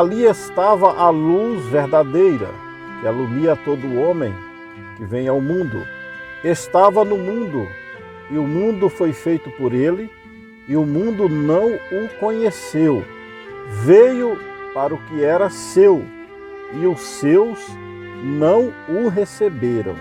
Ali estava a luz verdadeira, que alumia todo homem que vem ao mundo. Estava no mundo, e o mundo foi feito por ele, e o mundo não o conheceu. Veio para o que era seu, e os seus não o receberam.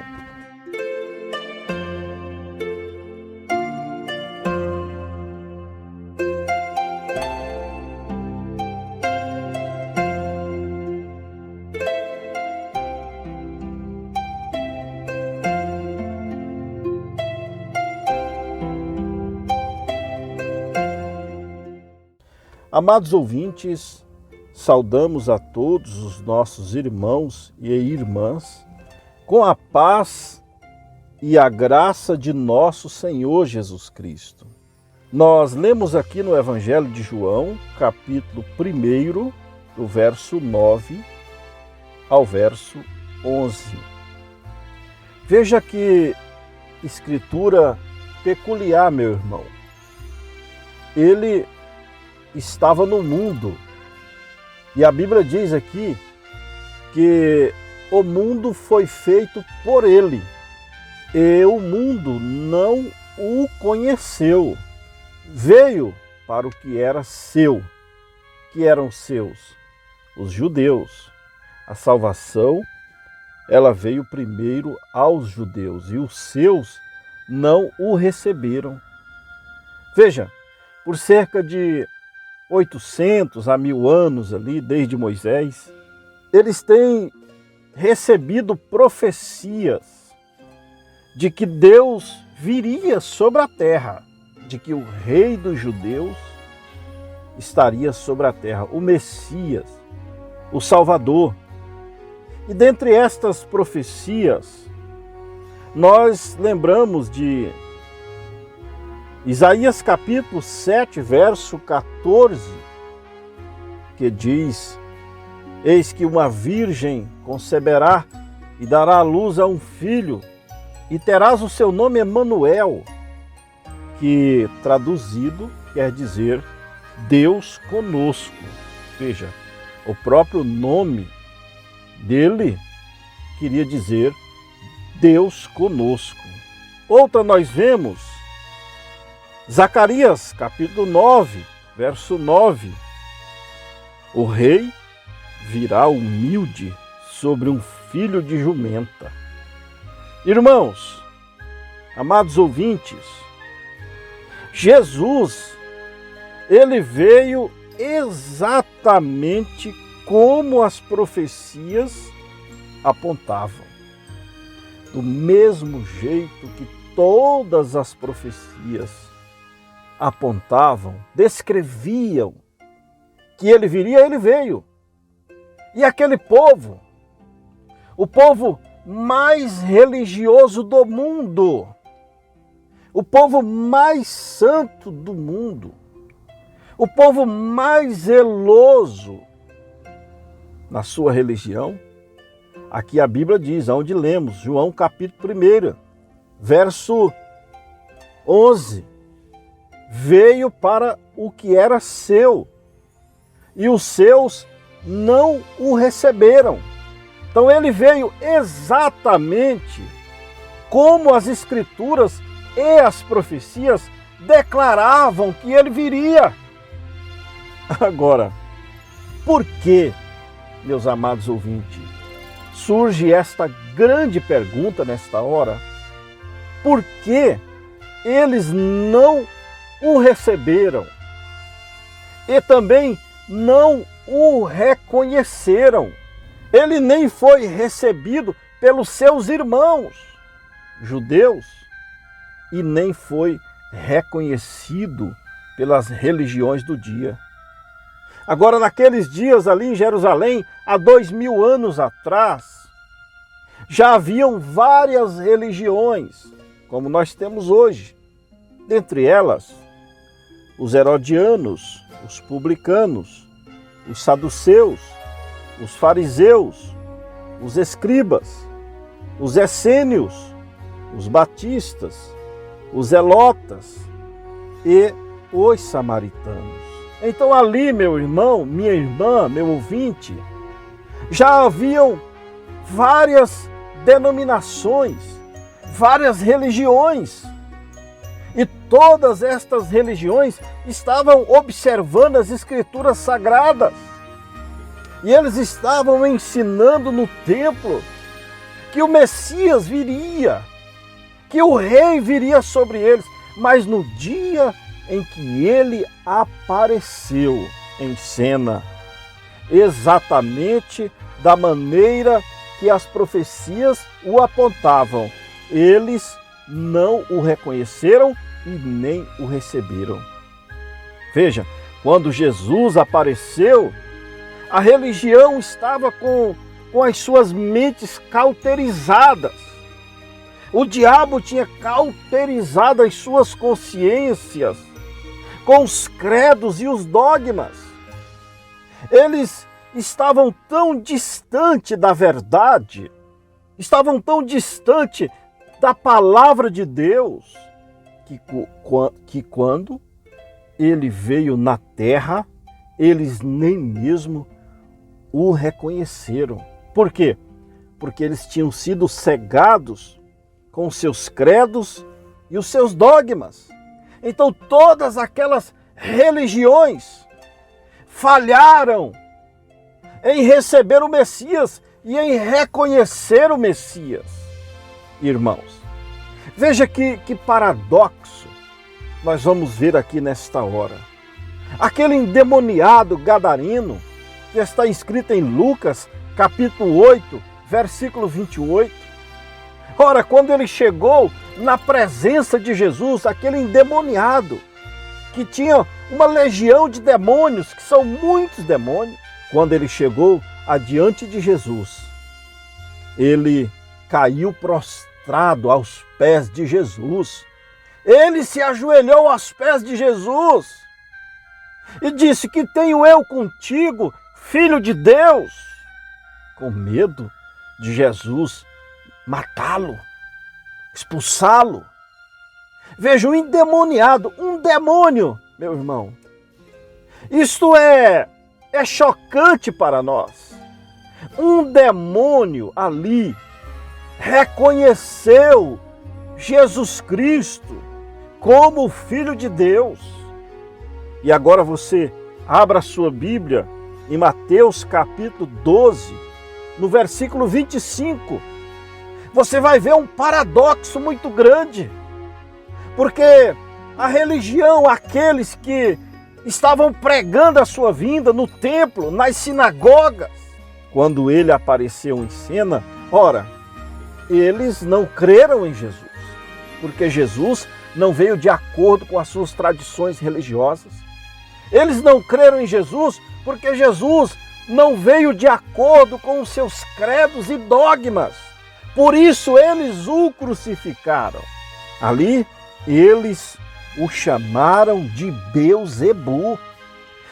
Amados ouvintes, saudamos a todos os nossos irmãos e irmãs com a paz e a graça de nosso Senhor Jesus Cristo. Nós lemos aqui no Evangelho de João, capítulo 1, do verso 9 ao verso 11. Veja que escritura peculiar, meu irmão. Ele estava no mundo. E a Bíblia diz aqui que o mundo foi feito por ele, e o mundo não o conheceu. Veio para o que era seu, que eram seus, os judeus. A salvação, ela veio primeiro aos judeus, e os seus não o receberam. Veja, por cerca de 800 a 1000 anos ali, desde Moisés, eles têm recebido profecias de que Deus viria sobre a terra, de que o rei dos judeus estaria sobre a terra, o Messias, o Salvador. E dentre estas profecias, nós lembramos de Isaías capítulo 7, verso 14, que diz: Eis que uma virgem conceberá e dará à luz a um filho, e terás o seu nome Emanuel, que traduzido quer dizer Deus conosco. Veja, o próprio nome dele queria dizer Deus conosco. Outra nós vemos Zacarias, capítulo 9, verso 9. O rei virá humilde sobre um filho de jumenta. Irmãos, amados ouvintes, Jesus, ele veio exatamente como as profecias apontavam. Do mesmo jeito que todas as profecias apontavam, descreviam que ele viria, ele veio. E aquele povo, o povo mais religioso do mundo, o povo mais santo do mundo, o povo mais zeloso na sua religião, aqui a Bíblia diz, onde lemos, João capítulo 1, verso 11, veio para o que era seu, e os seus não o receberam. Então ele veio exatamente como as Escrituras e as profecias declaravam que ele viria. Agora, por que, meus amados ouvintes, surge esta grande pergunta nesta hora? Por que eles não o receberam e também não o reconheceram? Ele nem foi recebido pelos seus irmãos judeus e nem foi reconhecido pelas religiões do dia. Agora, naqueles dias ali em Jerusalém, há 2000 anos atrás, já haviam várias religiões, como nós temos hoje. Dentre elas, os herodianos, os publicanos, os saduceus, os fariseus, os escribas, os essênios, os batistas, os zelotas e os samaritanos. Então ali, meu irmão, minha irmã, meu ouvinte, já haviam várias denominações, várias religiões. E todas estas religiões estavam observando as escrituras sagradas. E eles estavam ensinando no templo que o Messias viria, que o rei viria sobre eles. Mas no dia em que ele apareceu em cena, exatamente da maneira que as profecias o apontavam, eles não o reconheceram e nem o receberam. Veja, quando Jesus apareceu, a religião estava com as suas mentes cauterizadas. O diabo tinha cauterizado as suas consciências com os credos e os dogmas. Eles estavam tão distante da verdade, estavam tão distante da palavra de Deus, que quando ele veio na terra, eles nem mesmo o reconheceram. Por quê? Porque eles tinham sido cegados com os seus credos e os seus dogmas. Então todas aquelas religiões falharam em receber o Messias e em reconhecer o Messias. Irmãos, veja que paradoxo nós vamos ver aqui nesta hora. Aquele endemoniado gadareno, que está escrito em Lucas, capítulo 8, versículo 28. Ora, quando ele chegou na presença de Jesus, aquele endemoniado, que tinha uma legião de demônios, que são muitos demônios, quando ele chegou adiante de Jesus, ele caiu prostrado aos pés de Jesus. Ele se ajoelhou aos pés de Jesus e disse: que tenho eu contigo, Filho de Deus? Com medo de Jesus matá-lo, expulsá-lo. Veja, um endemoniado, um demônio, meu irmão. Isto é chocante para nós. Um demônio ali reconheceu Jesus Cristo como o Filho de Deus. E agora você abra a sua Bíblia em Mateus capítulo 12, no versículo 25. Você vai ver um paradoxo muito grande. Porque a religião, aqueles que estavam pregando a sua vinda no templo, nas sinagogas, quando ele apareceu em cena, ora, eles não creram em Jesus, porque Jesus não veio de acordo com as suas tradições religiosas. Eles não creram em Jesus porque Jesus não veio de acordo com os seus credos e dogmas. Por isso eles o crucificaram. Ali eles o chamaram de Beelzebu.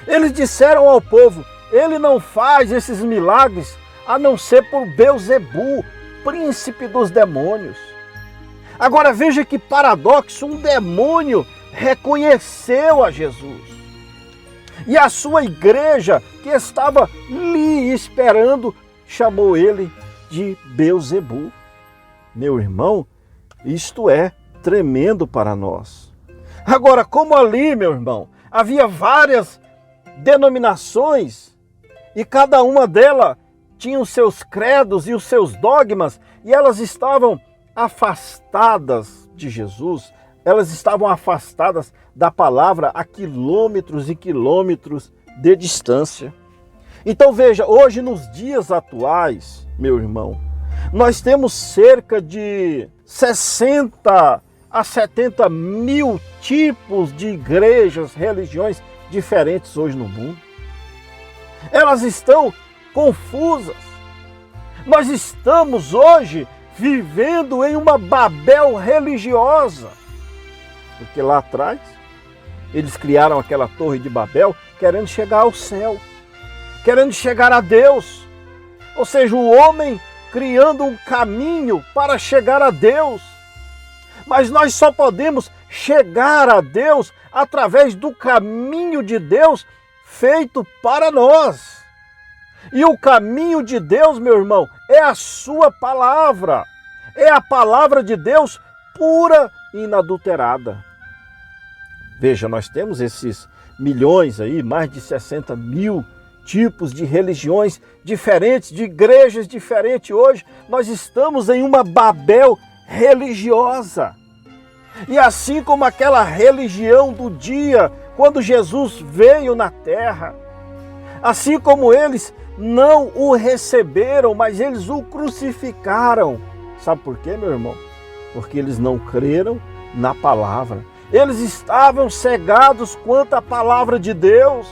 Eles disseram ao povo: ele não faz esses milagres a não ser por Beelzebu, príncipe dos demônios. Agora veja que paradoxo, um demônio reconheceu a Jesus. E a sua igreja, que estava lhe esperando, chamou ele de Beelzebu. Meu irmão, isto é tremendo para nós. Agora, como ali, meu irmão, havia várias denominações e cada uma delas tinha os seus credos e os seus dogmas, e elas estavam afastadas de Jesus, elas estavam afastadas da palavra a quilômetros e quilômetros de distância. Então veja, hoje nos dias atuais, meu irmão, nós temos cerca de 60 a 70 mil tipos de igrejas, religiões diferentes hoje no mundo. Elas estão confusas. Nós estamos hoje vivendo em uma Babel religiosa. Porque lá atrás, eles criaram aquela torre de Babel querendo chegar ao céu, querendo chegar a Deus. Ou seja, o homem criando um caminho para chegar a Deus. Mas nós só podemos chegar a Deus através do caminho de Deus feito para nós. E o caminho de Deus, meu irmão, é a sua palavra. É a palavra de Deus pura e inadulterada. Veja, nós temos esses milhões aí, mais de 60 mil tipos de religiões diferentes, de igrejas diferentes. Hoje nós estamos em uma Babel religiosa. E assim como aquela religião do dia, quando Jesus veio na terra, assim como eles não o receberam, mas eles o crucificaram. Sabe por quê, meu irmão? Porque eles não creram na palavra. Eles estavam cegados quanto à palavra de Deus.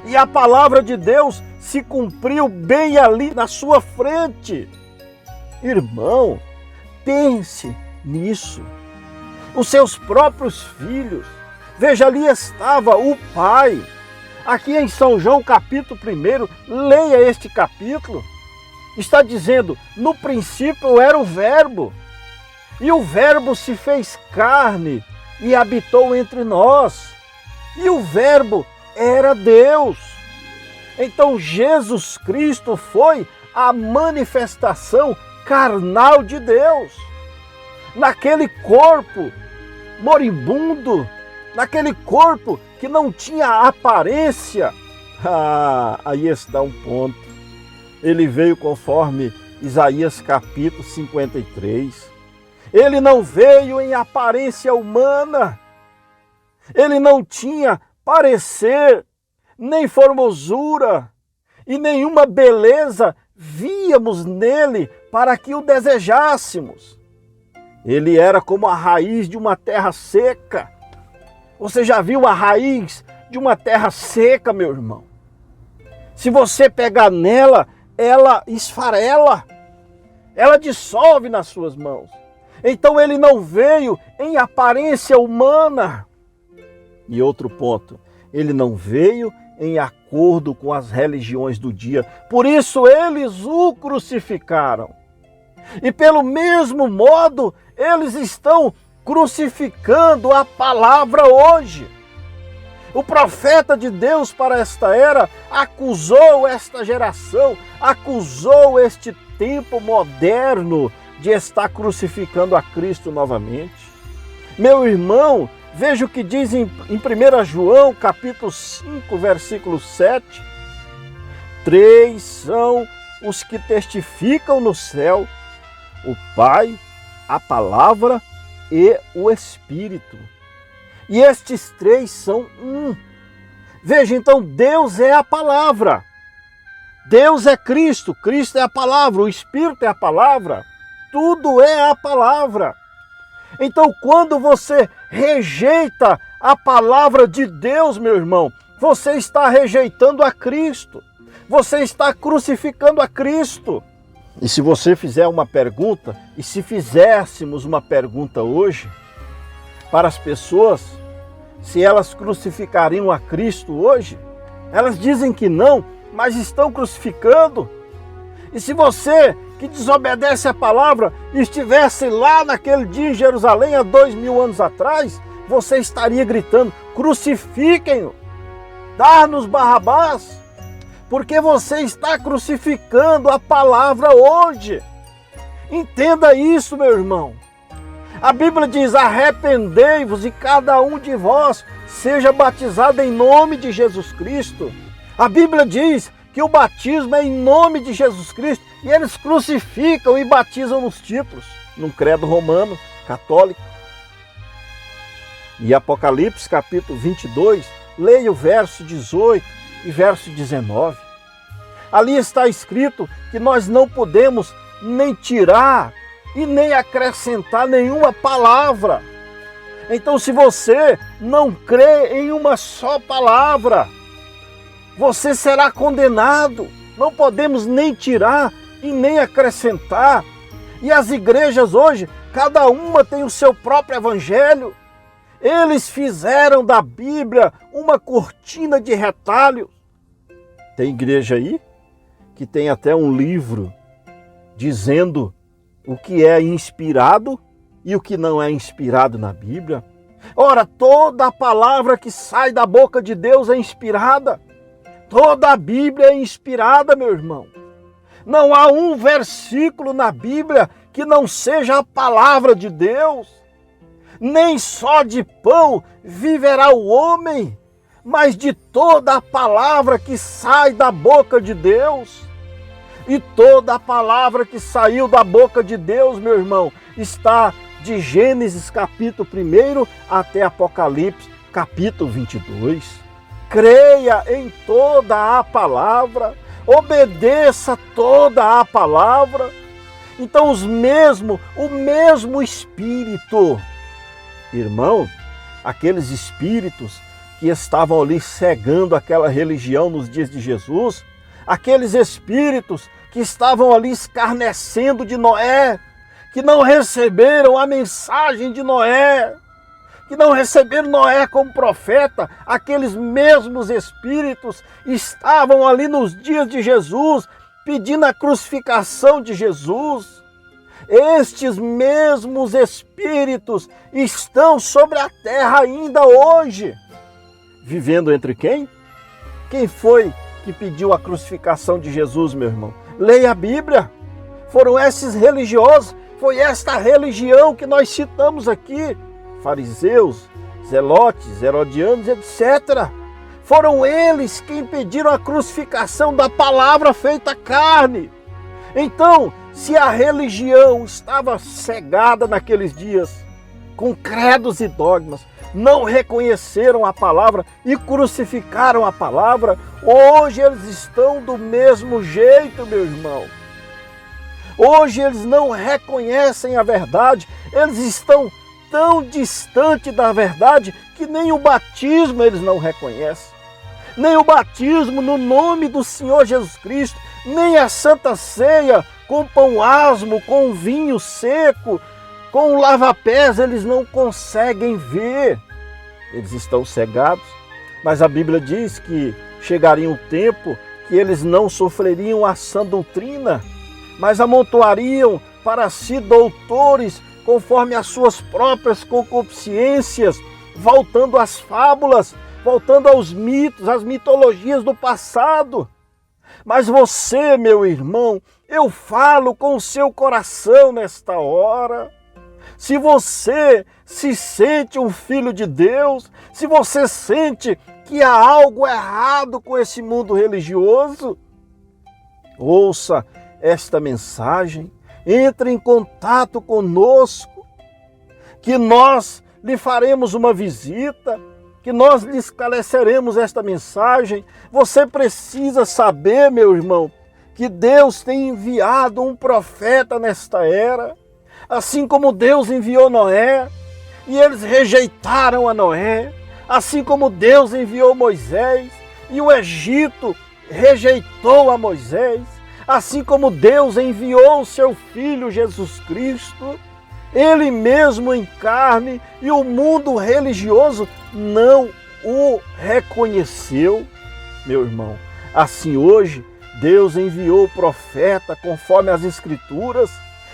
E a palavra de Deus se cumpriu bem ali na sua frente. Irmão, pense nisso. Os seus próprios filhos. Veja, ali estava o pai. Aqui em São João, capítulo 1, leia este capítulo. Está dizendo, no princípio era o Verbo. E o Verbo se fez carne e habitou entre nós. E o Verbo era Deus. Então Jesus Cristo foi a manifestação carnal de Deus. Naquele corpo moribundo, naquele corpo que não tinha aparência. Aí está um ponto. Ele veio conforme Isaías capítulo 53. Ele não veio em aparência humana. Ele não tinha parecer, nem formosura e nenhuma beleza víamos nele para que o desejássemos. Ele era como a raiz de uma terra seca. Você já viu a raiz de uma terra seca, meu irmão? Se você pegar nela, ela esfarela, ela dissolve nas suas mãos. Então ele não veio em aparência humana. E outro ponto, ele não veio em acordo com as religiões do dia. Por isso eles o crucificaram. E pelo mesmo modo, eles estão crucificando a palavra hoje. O profeta de Deus para esta era acusou esta geração, acusou este tempo moderno de estar crucificando a Cristo novamente. Meu irmão, veja o que diz em 1 João, capítulo 5, versículo 7. 3 são os que testificam no céu, o Pai, a Palavra e o Espírito. E estes 3 são um. Veja, então, Deus é a Palavra. Deus é Cristo, Cristo é a Palavra, o Espírito é a Palavra. Tudo é a palavra. Então, quando você rejeita a palavra de Deus, meu irmão, você está rejeitando a Cristo. Você está crucificando a Cristo. E se você fizer uma pergunta, e se fizéssemos uma pergunta hoje, para as pessoas, se elas crucificariam a Cristo hoje, elas dizem que não, mas estão crucificando. E se você que desobedece a palavra estivesse lá naquele dia em Jerusalém há 2000 anos atrás, você estaria gritando, crucifiquem-o, dá-nos Barrabás, porque você está crucificando a palavra hoje. Entenda isso, meu irmão. A Bíblia diz, arrependei-vos e cada um de vós seja batizado em nome de Jesus Cristo. A Bíblia diz que o batismo é em nome de Jesus Cristo e eles crucificam e batizam nos títulos, num credo romano, católico. E Apocalipse capítulo 22, leia o verso 18 e verso 19. Ali está escrito que nós não podemos nem tirar e nem acrescentar nenhuma palavra. Então, se você não crê em uma só palavra, você será condenado. Não podemos nem tirar e nem acrescentar. E as igrejas hoje, cada uma tem o seu próprio evangelho. Eles fizeram da Bíblia uma cortina de retalhos. Tem igreja aí que tem até um livro dizendo o que é inspirado e o que não é inspirado na Bíblia. Ora, toda a palavra que sai da boca de Deus é inspirada. toda a Bíblia é inspirada, meu irmão. Não há um versículo na Bíblia que não seja a palavra de Deus. Nem só de pão viverá o homem, mas de toda a palavra que sai da boca de Deus. E toda a palavra que saiu da boca de Deus, meu irmão, está de Gênesis capítulo 1 até Apocalipse capítulo 22. Creia em toda a palavra, obedeça toda a palavra. Então o mesmo Espírito, irmão, aqueles espíritos que estavam ali cegando aquela religião nos dias de Jesus, aqueles espíritos que estavam ali escarnecendo de Noé, que não receberam a mensagem de Noé, que não receberam Noé como profeta, aqueles mesmos espíritos estavam ali nos dias de Jesus, pedindo a crucificação de Jesus. Estes mesmos espíritos estão sobre a terra ainda hoje. Vivendo entre quem? Quem foi que pediu a crucificação de Jesus, meu irmão? Leia a Bíblia. Foram esses religiosos, foi esta religião que nós citamos aqui. Fariseus, zelotes, herodianos, etc. Foram eles quem pediram a crucificação da palavra feita carne. Então, se a religião estava cegada naqueles dias, com credos e dogmas, não reconheceram a palavra e crucificaram a palavra, hoje eles estão do mesmo jeito, meu irmão. Hoje eles não reconhecem a verdade, eles estão tão distantes da verdade que nem o batismo eles não reconhecem. Nem o batismo no nome do Senhor Jesus Cristo, nem a Santa Ceia com pão asmo, com vinho seco, com o lava-pés, eles não conseguem ver. Eles estão cegados, mas a Bíblia diz que chegaria um tempo que eles não sofreriam a sã doutrina, mas amontoariam para si doutores conforme as suas próprias concupiscências, voltando às fábulas, voltando aos mitos, às mitologias do passado. Mas você, meu irmão, eu falo com o seu coração nesta hora. Se você se sente um filho de Deus, se você sente que há algo errado com esse mundo religioso, ouça esta mensagem, entre em contato conosco, que nós lhe faremos uma visita, que nós lhe esclareceremos esta mensagem. Você precisa saber, meu irmão, que Deus tem enviado um profeta nesta era, assim como Deus enviou Noé, e eles rejeitaram a Noé, assim como Deus enviou Moisés, e o Egito rejeitou a Moisés, assim como Deus enviou o seu Filho Jesus Cristo, Ele mesmo em carne, e o mundo religioso não o reconheceu, meu irmão. Assim hoje, Deus enviou o profeta conforme as Escrituras.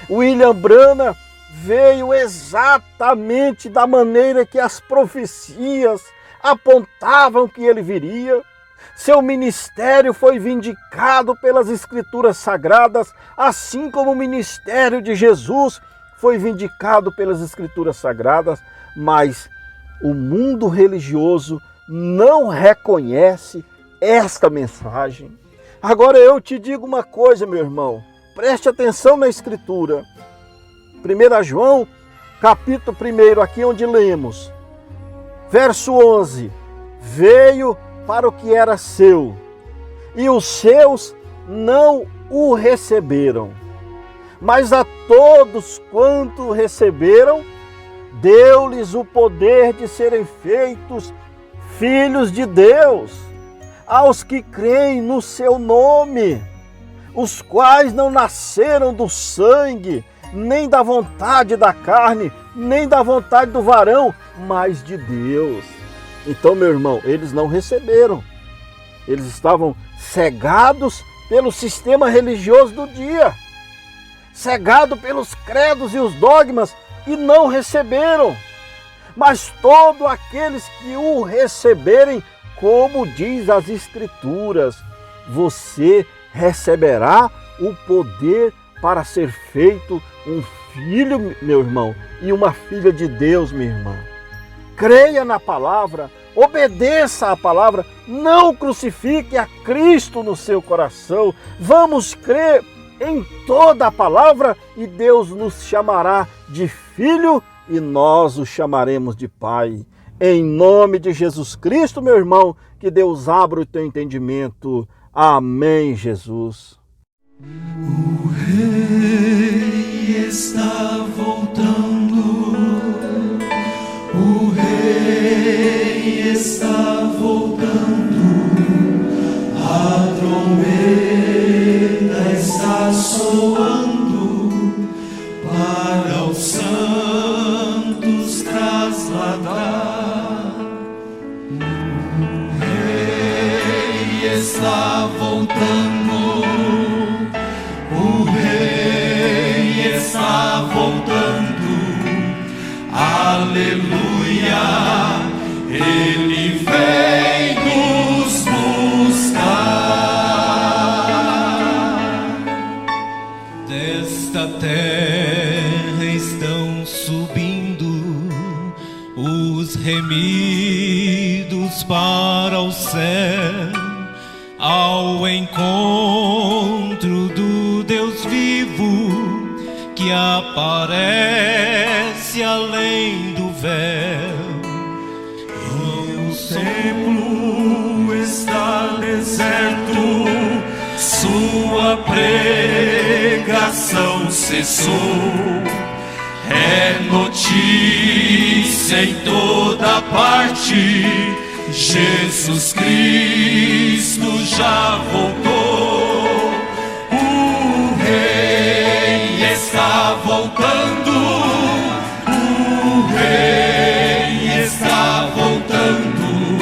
William Branham veio exatamente da maneira que as profecias apontavam que ele viria. Seu ministério foi vindicado pelas Escrituras Sagradas, assim como o ministério de Jesus foi vindicado pelas Escrituras Sagradas, mas o mundo religioso não reconhece esta mensagem. Agora eu te digo uma coisa, meu irmão, preste atenção na Escritura. 1 João, capítulo 1, aqui onde lemos, verso 11, veio para o que era seu, e os seus não o receberam. Mas a todos quanto receberam, deu-lhes o poder de serem feitos filhos de Deus, aos que creem no seu nome, os quais não nasceram do sangue, nem da vontade da carne, nem da vontade do varão, mas de Deus. Então, meu irmão, eles não receberam. Eles estavam cegados pelo sistema religioso do dia, cegados pelos credos e os dogmas, e não receberam. Mas todos aqueles que o receberem como diz as Escrituras, você receberá o poder para ser feito um filho, meu irmão, e uma filha de Deus, minha irmã. Creia na palavra, obedeça à palavra, não crucifique a Cristo no seu coração. Vamos crer em toda a palavra e Deus nos chamará de filho e nós o chamaremos de pai. Em nome de Jesus Cristo, meu irmão, que Deus abra o teu entendimento. Amém, Jesus. O Rei está voltando, o Rei está voltando, a trombeta está soando para os santos trasladar. O Rei está voltando, o Rei está voltando, aleluia, Ele vem nos buscar. Desta terra estão subindo os remidos para o céu, ao encontro do Deus vivo que aparece além do véu. O templo está deserto, sua pregação cessou. É notícia em toda parte, Jesus Cristo já voltou. O Rei está voltando, o Rei está voltando,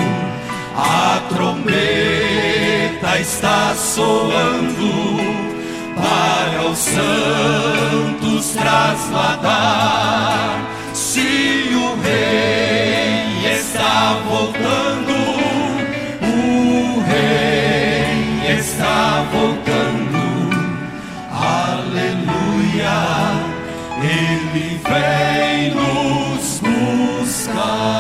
a trombeta está soando para os santos trasladar. Se o Rei está voltando, o Rei está voltando, aleluia, Ele vem nos buscar.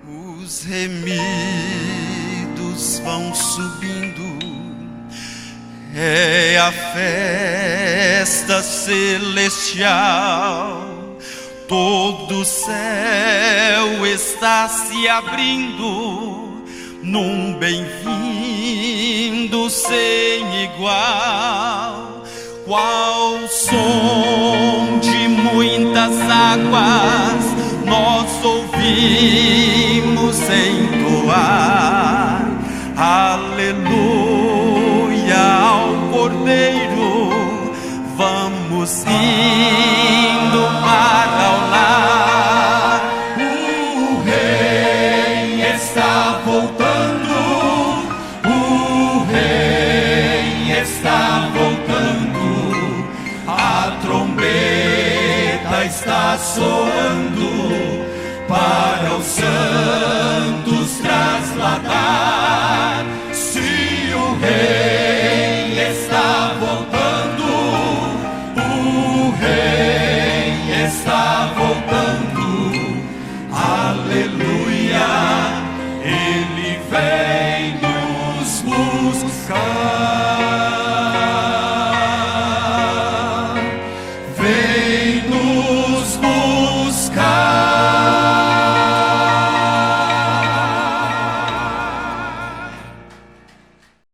Os remidos vão subindo, é a festa celestial. Todo o céu está se abrindo num bem-vindo sem igual. Qual som de muitas águas nós ouvimos entoar. Aleluia ao Cordeiro, vamos indo para o lar. O Rei está voltando, o Rei está voltando, a trombeta está soando para o santos